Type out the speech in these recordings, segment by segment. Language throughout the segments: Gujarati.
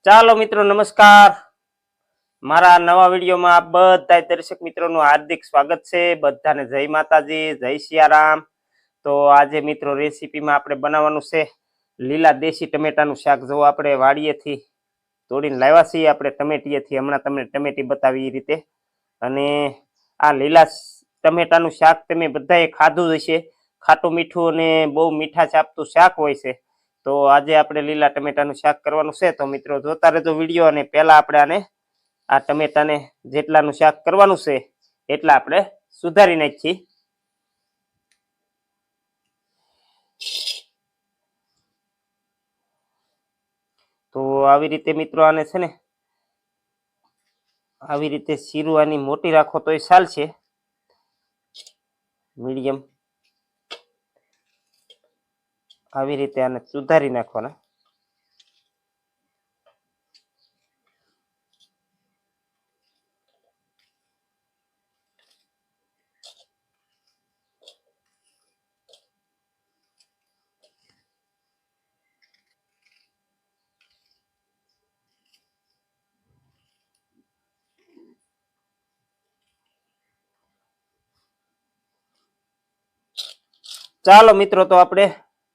ચાલો મિત્રો નમસ્કાર। મારા નવા વિડીયોમાં આપ બધા દર્શક મિત્રોનું હાર્દિક સ્વાગત છે। બધાને જય માતાજી, જય સિયારામ। તો આજે મિત્રો રેસીપીમાં આપણે બનાવવાનું છે લીલા દેશી ટમેટાનું શાક। જો આપણે વાડીએથી તોડીને લાવ્યા છીએ આપણે ટમેટીએથી, હમણાં તમને ટમેટી બતાવી એ રીતે। અને આ લીલા ટમેટાનું શાક તમે બધાએ ખાધું હશે, ખાટું મીઠું અને બહુ મીઠાશ આપતું શાક હોય છે। તો આજે આપણે લીલા ટમેટાનું શાક કરવાનું છે। તો મિત્રો જોતા રહેજો વિડીયો, અને પહેલા આપણે આને આ ટમેટાને જેટલાનું શાક કરવાનું છે એટલા આપણે સુધારી નાખીએ। તો આવી રીતે મિત્રો આને છે ને આવી રીતે શીરું આની મોટી રાખો તો એ ચાલશે, મીડિયમ આવી રીતે આને સુધારી નાખવાના। ચાલો મિત્રો, તો આપણે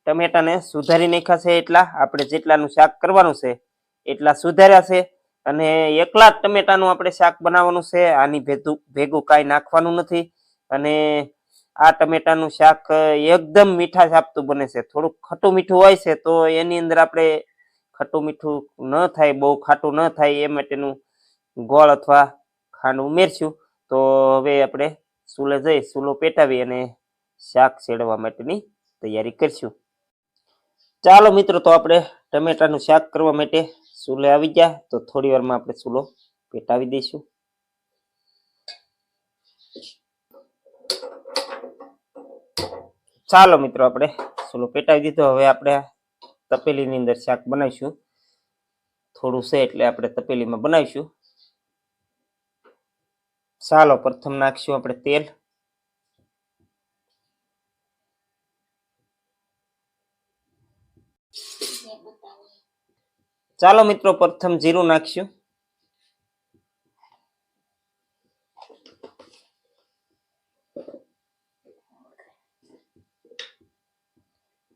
ટમેટાને સુધારી નાખ્યા છે એટલા, આપણે જેટલાનું શાક કરવાનું છે એટલા સુધાર્યા છે। અને એકલા જ ટમેટાનું આપણે શાક બનાવવાનું છે, આની ભેગું કાંઈ નાખવાનું નથી। અને આ ટમેટાનું શાક એકદમ મીઠાશ આપતું બને છે। થોડુંક ખટું મીઠું હોય છે તો એની અંદર આપણે ખટું મીઠું ન થાય, બહુ ખાટું ન થાય એ માટેનું ગોળ અથવા ખાંડ ઉમેરશું। તો હવે આપણે ચૂલે જઈ ચૂલો પેટાવી અને શાક શેડવા માટેની તૈયારી કરશું। ચાલો મિત્રો, તો આપણે ટમેટાનું શાક કરવા માટે ચૂલે આવી ગયા। તો થોડી વારમાં આપણે ચૂલો પેટાવી દઈશું। ચાલો મિત્રો, આપણે ચૂલો પેટાવી દીધો। હવે આપણે તપેલીની અંદર શાક બનાવીશું। થોડું છે એટલે આપણે તપેલીમાં બનાવીશું। ચાલો પ્રથમ નાખશું આપણે તેલ। ચાલો મિત્રો, પ્રથમ જીરું નાખશું।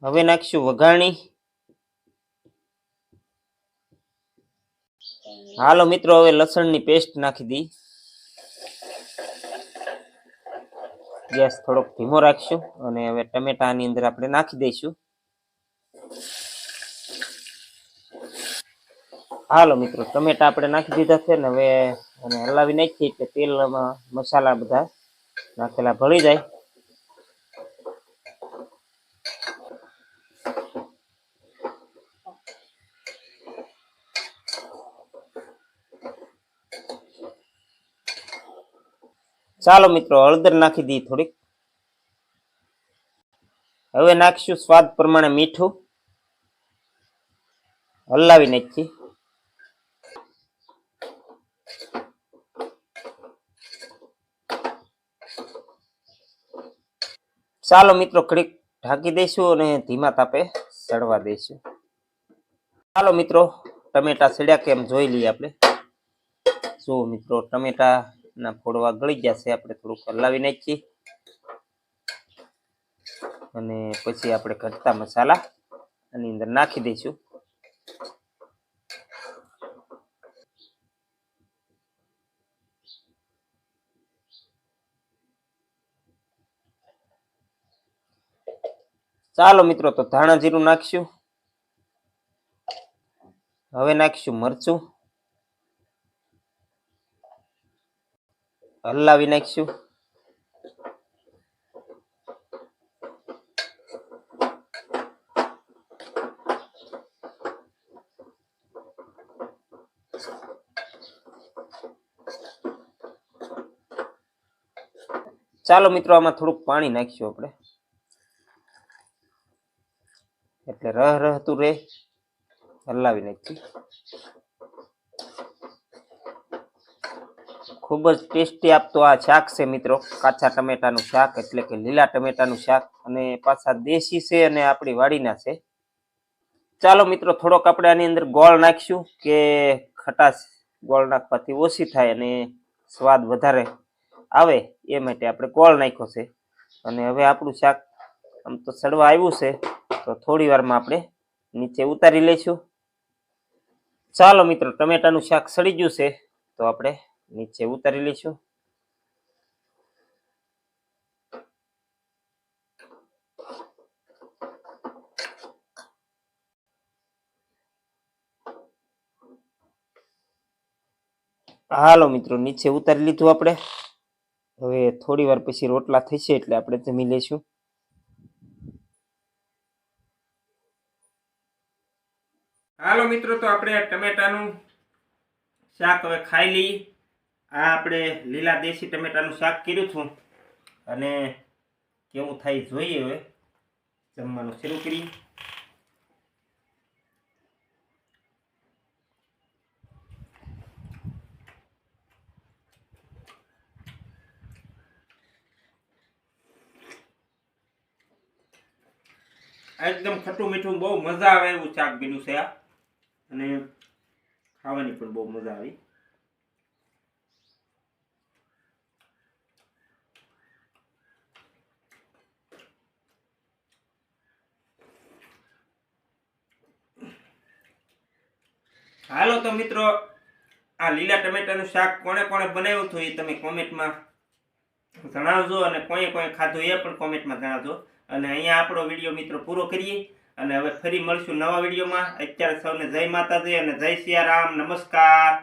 હવે નાખશું વઘાણી। હાલો મિત્રો, હવે લસણની પેસ્ટ નાખી દી। ગેસ થોડોક ધીમો રાખશું અને હવે ટમેટાની અંદર આપણે નાખી દઈશું। હાલો મિત્રો, ટમેટા આપણે નાખી દીધા છે ને હવે અને હલાવી નાખીએ એટલે તેલમાં મસાલા બધા નાખેલા ભળી જાય। ચાલો મિત્રો, હળદર નાખી દઈએ થોડીક। હવે નાખશું સ્વાદ પ્રમાણે મીઠું, હલાવી નાખીએ। ચાલો મિત્રો, ઘડીક ઢાંકી દઈશું અને ધીમા તાપે સડવા દઈશું। ચાલો મિત્રો, ટમેટા સડ્યા કેમ જોઈ લઈએ આપણે। જો મિત્રો, ટમેટાના ફોડવા ગળી ગયા છે, આપણે થોડુંક હલાવી નાખીએ અને પછી આપણે ઘટતા મસાલા આની અંદર નાખી દઈશું। ચાલો મિત્રો, તો ધાણા જીરું નાખશું। હવે નાખશું મરચું, હલાવી નાખશું। ચાલો મિત્રો, આમાં થોડુંક પાણી નાખશું આપણે, એટલે રહતું રહે। હલાવી નાખીએ। ખૂબ જ ટેસ્ટી આપતો આ શાક છે મિત્રો, કાચા ટમેટાનું શાક એટલે કે લીલા ટમેટાનું શાક, અને પાછા દેશી છે અને આપણી વાડીના છે। ચાલો મિત્રો થોડોક આપણે આની અંદર ગોળ નાખશું કે ખટાશ ગોળ નાખવાથી ઓછી થાય અને સ્વાદ વધારે આવે એ માટે આપણે ગોળ નાખ્યો છે. અને હવે આપણું શાક આમ તો સડવા આવ્યું છે તો થોડી વારમાં આપણે નીચે ઉતારી લઈશું. ચાલો મિત્રો ટમેટાનું શાક સડી ગયું છે તો આપણે નીચે ઉતારી લઈશું. હાલો મિત્રો નીચે ઉતારી લીધું આપણે. હવે થોડી વાર પછી રોટલા થશે એટલે આપણે જમી લઈશું. હાલો મિત્રો તો આપણે ટમેટાનું શાક હવે ખાઈ લઈએ. આ આપણે લીલા દેશી ટમેટાનું શાક કર્યું છું અને કેવું થાય જોઈએ. હવે જમવાનું શરૂ કરીએ. એકદમ ખટ્ટું મીઠું બહુ મજા આવે એવું શાક બન્યું છે આ, અને ખાવાની પણ બહુ મજા આવી. હાલો તો મિત્રો આ લીલા ટમેટાનું શાક કોણે કોણે બનાવ્યું હતું એ તમે કોમેન્ટમાં જણાવજો, અને કોઈએ ખાધું એ પણ કોમેન્ટમાં જણાવજો. અને અહીંયા આપણો વિડીયો મિત્રો પૂરો કરીએ અને હવે ફરી મળશું નવા વિડીયોમાં. અત્યારે સૌને જય માતાજી અને જય સિયારામ. નમસ્કાર.